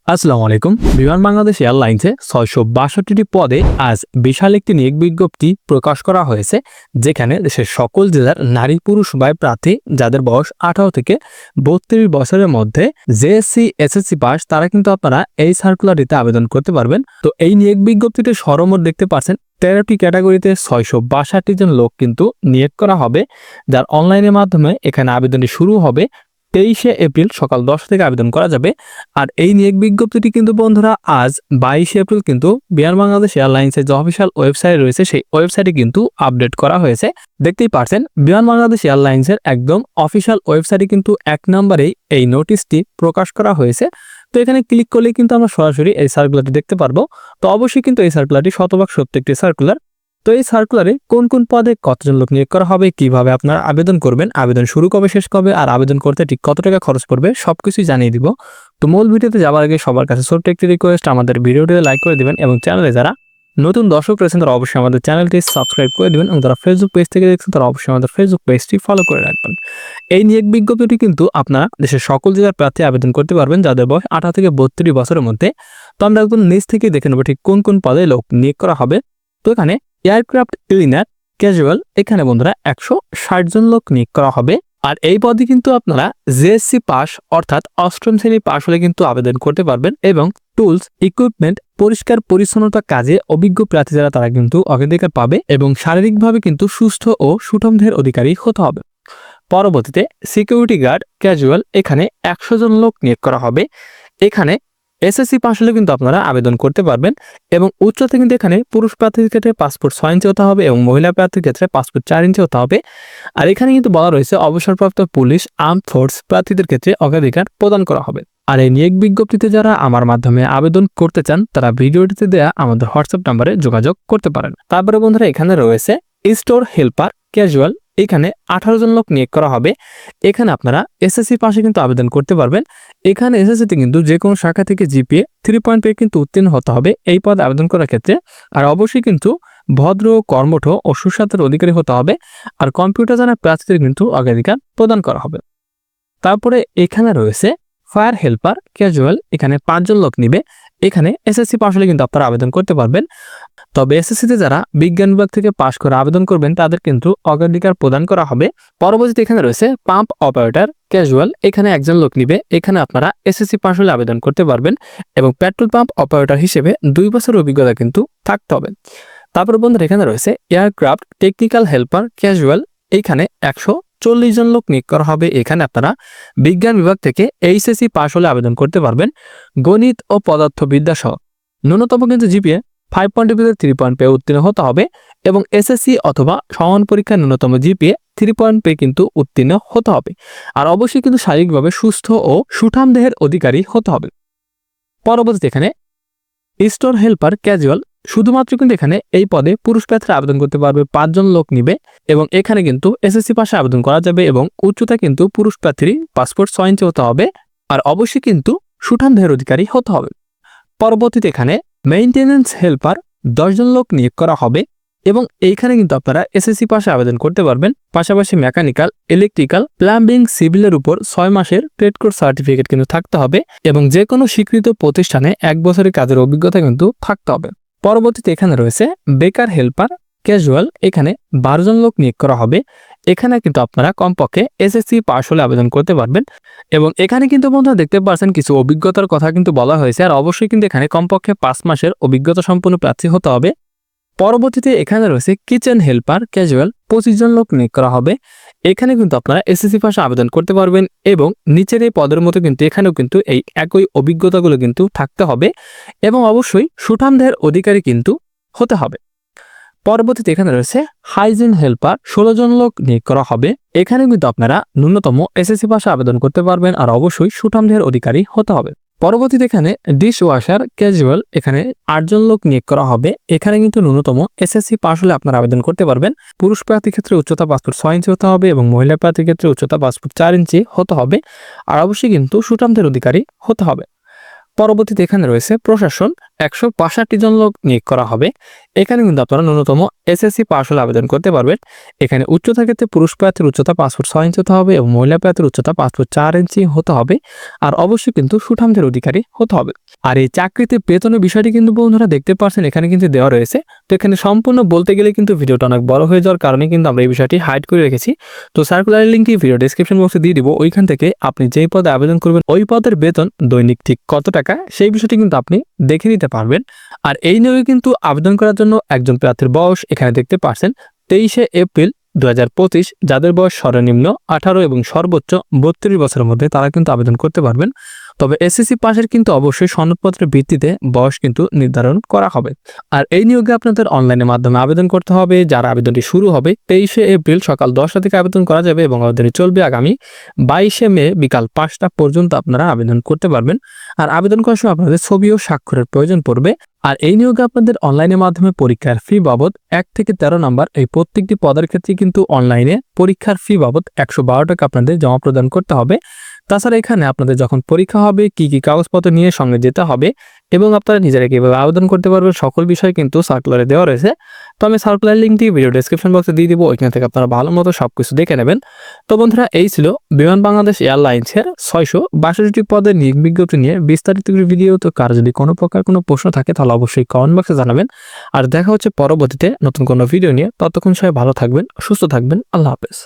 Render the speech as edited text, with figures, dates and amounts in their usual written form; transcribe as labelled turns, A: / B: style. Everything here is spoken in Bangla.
A: আসসালামু আলাইকুম। বিমান বাংলাদেশ এয়ারলাইন্সে ৬৬২টি পদে আজ বিশাল একটি নিয়োগ বিজ্ঞপ্তি প্রকাশ করা হয়েছে, যেখানে দেশের সকল জেলার নারী পুরুষ উভয় প্রার্থী যাদের বয়স ১৮ থেকে ৩২ বছরের মধ্যে জেএসসি এসএসসি পাস তারা কিন্তু আপনারা এই সার্কুলারটিতে আবেদন করতে পারবেন। তো এই নিয়োগ বিজ্ঞপ্তিতে সরমোট দেখতে পাচ্ছেন ১৩টি ক্যাটাগরিতে ৬৬২ জন লোক কিন্তু নিয়োগ করা হবে, যার অনলাইনের মাধ্যমে এখানে আবেদনটি শুরু হবে। ২৩শে এপ্রিল সকাল ১০ থেকে আবেদন করা যাবে। আর এই নিয়োগ বিজ্ঞপ্তিটি কিন্তু বন্ধুরা আজ ২২শে এপ্রিল কিন্তু বিমান বাংলাদেশ এয়ারলাইন্সের যে অফিসিয়াল ওয়েবসাইট রয়েছে সেই ওয়েবসাইটে কিন্তু আপডেট করা হয়েছে। দেখতেই পারছেন বিমান বাংলাদেশ এয়ারলাইন্সের একদম অফিসিয়াল ওয়েবসাইটে কিন্তু ১ নম্বরেই এই নোটিশটি প্রকাশ করা হয়েছে। তো এখানে ক্লিক করলে কিন্তু আমরা সরাসরি এই সার্কুলারটি দেখতে পারবো। তো অবশ্যই কিন্তু এই সার্কুলারটি শতভাগ সত্য একটি সার্কুলার। তো এই সার্কুলারে কোন কোন পদে কতজন লোক নিয়োগ করা হবে, কিভাবে আপনারা আবেদন করবেন, আবেদন শুরু কবে শেষ কবে, আর আবেদন করতে ঠিক কত টাকা খরচ পড়বে সবকিছুই জানিয়ে দিব। তো মূল ভিডিওতে যাওয়ার আগে সবার কাছে ছোট্ট একটি রিকোয়েস্ট, আমাদের ভিডিওটিতে লাইক করে দিবেন এবং চ্যানেলে যারা নতুন দর্শক রয়েছেন তারা অবশ্যই আমাদের চ্যানেলটি সাবস্ক্রাইব করে দিবেন এবং যারা ফেসবুক পেজ থেকে দেখছেন তারা অবশ্যই আমাদের ফেসবুক পেজটি ফলো করে রাখবেন। এই নিয়োগ বিজ্ঞপ্তিটি কিন্তু আপনারা দেশের সকল জেলার প্রার্থী আবেদন করতে পারবেন যাদের বয়স ১৮ থেকে ৩২ বছরের মধ্যে। তো আমরা একদম নিচ থেকে দেখে নেব ঠিক কোন কোন পদে লোক নিয়োগ করা হবে। তো এখানে এয়ারক্রাফট ক্লিনার ক্যাজুয়াল এখানে বন্ধুরা ১৬০ জন লোক নিয়োগ করা হবে। আর এই পদে কিন্তু আপনারা জেএসসি পাস অর্থাৎ অষ্টম শ্রেণী পাস হলে কিন্তু আবেদন করতে পারবেন এবং টুলস ইকুইপমেন্ট পরিষ্কার পরিচ্ছন্নতা কাজে অভিজ্ঞ প্রার্থী যারা তারা কিন্তু অগ্রাধিকার পাবে এবং শারীরিকভাবে কিন্তু সুস্থ ও সুঠম দেহের অধিকারী হতে হবে। পরবর্তীতে সিকিউরিটি গার্ড ক্যাজুয়াল এখানে ১০০ জন লোক নিয়োগ করা হবে। এখানে এসএসসি পাস হলে কিন্তু আপনারা আবেদন করতে পারবেন এবং উচ্চতা কিন্তু এখানে পুরুষ প্রার্থীর ক্ষেত্রে পাসপোর্ট ৬ ইঞ্চি হতে হবে এবং মহিলা প্রার্থীর ক্ষেত্রে পাসপোর্ট ৪ ইঞ্চি হতে হবে। আর এখানে কিন্তু বলা রয়েছে অবসরপ্রাপ্ত পুলিশ আর্মড ফোর্স প্রার্থীদের ক্ষেত্রে অগ্রাধিকার প্রদান করা হবে। আর এই নিয়োগ বিজ্ঞপ্তিতে যারা আমার মাধ্যমে আবেদন করতে চান তারা ভিডিওটিতে দেয়া আমাদের হোয়াটসঅ্যাপ নাম্বারে যোগাযোগ করতে পারেন। তারপরে বন্ধুরা এখানে রয়েছে স্টোর হেল্পার ক্যাজুয়াল এখানে ১৮ জন লোক নিয়োগ করা হবে। এখানে আপনারা এসএসসি পাশে কিন্তু আবেদন করতে পারবেন। এখানে এসএসসিতে কিন্তু যে কোনো শাখা থেকে জিপিএ 3 পেয়ে কিন্তু উত্তীর্ণ হতে হবে এই পদে আবেদন করার ক্ষেত্রে। আর অবশ্যই কিন্তু ভদ্র কর্মঠ ও সুস্বাস্থ্যের অধিকারী হতে হবে। আর কম্পিউটার জানা প্রার্থীদের কিন্তু অগ্রাধিকার প্রদান করা হবে। তারপরে এখানে রয়েছে ফায়ার হেল্পার ক্যাজুয়াল এখানে ৫ জন লোক নিবে। এখানে এসএসসি পাস হলে কিন্তু আপনারা আবেদন করতে পারবেন। তবে এসএসসিতে যারা বিজ্ঞান বিভাগ থেকে পাশ করে আবেদন করবেন তাদের কিন্তু অগ্রাধিকার প্রদান করা হবে। পরবর্তীতে এখানে রয়েছে পাম্প অপারেটর ক্যাজুয়াল এখানে ১ জন লোক নিবে। এখানে আপনারা এসএসসি পাস হলে আবেদন করতে পারবেন এবং পেট্রোল পাম্প অপারেটর হিসেবে ২ বছরের অভিজ্ঞতা কিন্তু থাকতে হবে। তারপর বন্ধুরা এখানে রয়েছে এয়ারক্রাফট টেকনিক্যাল হেল্পার ক্যাজুয়াল এইখানে ১৪০ জন লোক নিয়োগ করা হবে। এখানে আপনারা বিজ্ঞান বিভাগ থেকে এইচএসসি পাস হলে আবেদন করতে পারবেন। গণিত ও পদার্থবিদ্যা সহ ন্যূনতম কিন্তু জিপিএ 5.3 পেয়ে উত্তীর্ণ হতে হবে এবং এসএসসি অথবা সমান পরীক্ষার ন্যূনতম জিপিএ 3 পেয়ে কিন্তু উত্তীর্ণ হতে হবে। আর অবশ্যই কিন্তু শারীরিকভাবে সুস্থ ও সুঠাম দেহের অধিকারী হতে হবে। পরবর্তীতে এখানে স্টোর হেল্পার ক্যাজুয়াল শুধুমাত্র কিন্তু এখানে এই পদে পুরুষ প্রার্থীরা আবেদন করতে পারবে, ৫ জন লোক নিবে এবং এখানে কিন্তু এসএসসি পাশে আবেদন করা যাবে এবং উচ্চতা কিন্তু পুরুষ প্রার্থীর পাসপোর্ট ৬ ইঞ্চি হতে হবে। আর অবশ্যই কিন্তু সুঠাম দেহের অধিকারী হতে হবে। পরবর্তীতে এখানে মেইনটেনেন্স হেল্পার ১০ জন লোক নিয়োগ করা হবে এবং এইখানে কিন্তু আপনারা এসএসসি পাশে আবেদন করতে পারবেন। পাশাপাশি মেকানিক্যাল, ইলেকট্রিক্যাল, প্লাম্বিং, সিভিলের উপর ৬ মাসের ট্রেড কোর্স সার্টিফিকেট কিন্তু থাকতে হবে এবং যে কোনো স্বীকৃত প্রতিষ্ঠানে ১ বছরের কাজের অভিজ্ঞতা কিন্তু থাকতে হবে। পরবর্তীতে এখানে রয়েছে বেকার হেল্পার ক্যাজুয়াল এখানে ১২ জন লোক নিয়োগ করা হবে। এখানে কিন্তু আপনারা কমপক্ষে এসএসসি পাস হলে আবেদন করতে পারবেন এবং এখানে কিন্তু বন্ধুরা দেখতে পাচ্ছেন কিছু অভিজ্ঞতার কথা কিন্তু বলা হয়েছে। আর অবশ্যই কিন্তু এখানে কমপক্ষে ৫ মাসের অভিজ্ঞতা সম্পন্ন প্রার্থী হতে হবে। পরবর্তীতে এখানে রয়েছে কিচেন হেল্পার ক্যাজুয়াল ২৫ জন লোক নিয়োগ করা হবে। এখানে কিন্তু আপনারা এসএসসি পাশে আবেদন করতে পারবেন এবং নিচের এই পদের মতো কিন্তু এখানেও কিন্তু এই একই অভিজ্ঞতাগুলো কিন্তু থাকতে হবে এবং অবশ্যই সুঠাম দেহের অধিকারী কিন্তু হতে হবে। পরবর্তীতে এখানে রয়েছে হাইজিন হেল্পার ১৬ জন লোক নিয়োগ করা হবে। এখানে কিন্তু আপনারা ন্যূনতম এসএসসি পাশে আবেদন করতে পারবেন আর অবশ্যই সুঠাম দেহের অধিকারী হতে হবে। পরবর্তীতে এখানে ডিশ ওয়াশার ক্যাজুয়াল এখানে ৮ জন লোক নিয়োগ করা হবে। এখানে কিন্তু ন্যূনতম এসএসসি পাস হলে আপনারা আবেদন করতে পারবেন। পুরুষ প্রার্থীর ক্ষেত্রে উচ্চতা পাসপোর্ট ৬ ইঞ্চি হতে হবে এবং মহিলা প্রার্থীর ক্ষেত্রে উচ্চতা পাসপোর্ট ৪ ইঞ্চি হতে হবে আর অবশ্যই কিন্তু সুঠাম দেহের অধিকারী হতে হবে। পরবর্তীতে এখানে রয়েছে প্রশাসন 165 জন লোক নিয়োগ করা হবে। এখানে কিন্তু আপনারা ন্যূনতম এসএসসি পাস হলে আবেদন করতে পারবেন। এখানে উচ্চতার ক্ষেত্রে পুরুষ প্রার্থীর উচ্চতা 5 ফুট 6 ইঞ্চি হতে হবে এবং মহিলা প্রার্থীর উচ্চতা 5 ফুট 4 ইঞ্চি হতে হবে। আর অবশ্যই কিন্তু সুঠামদের অধিকারী হতে হবে। আর এই চাকরিতে বেতনের বিষয়টি কিন্তু বন্ধুরা দেখতে পাচ্ছেন এখানে কিন্তু দেওয়া রয়েছে। তো এখানে সম্পূর্ণ বলতে গেলে কিন্তু ভিডিওটা অনেক বড় হয়ে যাওয়ার কারণে কিন্তু আমরা এই বিষয়টি হাইড করে রেখেছি। তো সার্কুলার লিঙ্কটি ভিডিও ডেসক্রিপশন বক্সে দিয়ে দিব। ওইখান থেকে আপনি যেই পদে আবেদন করবেন ওই পদের বেতন দৈনিক ঠিক কত টাকা সেই বিষয়টি কিন্তু আপনি দেখে নিতে পারবেন। আর এই নিয়োগে কিন্তু আবেদন করার জন্য একজন প্রার্থীর বয়স এখানে দেখতে পাচ্ছেন 23শে এপ্রিল 2025। যাদের বয়স সর্বনিম্ন 18 এবং সর্বোচ্চ 32 বছরের মধ্যে তারা কিন্তু আবেদন করতে পারবেন। তবে এসএসসি পাশের কিন্তু অবশ্যই সনদপত্রের ভিত্তিতে বয়স কিন্তু নির্ধারণ করা হবে। আর এই নিয়োগে আপনাদের অনলাইনের মাধ্যমে আবেদন করতে হবে। যারা আবেদনটি শুরু হবে 23শে এপ্রিল সকাল 10টা থেকে আবেদন করা যাবে এবং আবেদনটি চলবে আগামী 22শে মে বিকাল 5টা পর্যন্ত আপনারা আবেদন করতে পারবেন। আর আবেদন করার সময় আপনাদের ছবি ও স্বাক্ষরের প্রয়োজন পড়বে। আর এই নিয়োগে আপনাদের অনলাইনের মাধ্যমে পরীক্ষার ফি বাবদ 1 থেকে 13 নাম্বার এই প্রত্যেকটি পদের ক্ষেত্রে কিন্তু অনলাইনে পরীক্ষার ফি বাবদ 112 টাকা আপনাদের জমা প্রদান করতে হবে। তাছাড়া এখানে আপনাদের যখন পরীক্ষা হবে কি কি কাগজপত্র নিয়ে সঙ্গে যেতে হবে এবং আপনারা নিজেরা কিভাবে আবেদন করতে পারবেন সকল বিষয় কিন্তু সার্কুলারে দেওয়া রয়েছে। তো আমি সার্কুলার লিঙ্কটি ভিডিও ডেসক্রিপশন বক্সে দিয়ে দিব। ওইখান থেকে আপনারা ভালো মতো সবকিছু দেখে নেবেন। তো বন্ধুরা এই ছিল বিমান বাংলাদেশ এয়ারলাইন্সের 662টি পদের নিয়োগ বিজ্ঞপ্তি নিয়ে বিস্তারিত ভিডিও। তো কার যদি কোনো প্রকার কোনো প্রশ্ন থাকে তাহলে অবশ্যই কমেন্ট বক্সে জানাবেন। আর দেখা হচ্ছে পরবর্তীতে নতুন কোনো ভিডিও নিয়ে। ততক্ষণ সবাই ভালো থাকবেন, সুস্থ থাকবেন। আল্লাহ হাফেজ।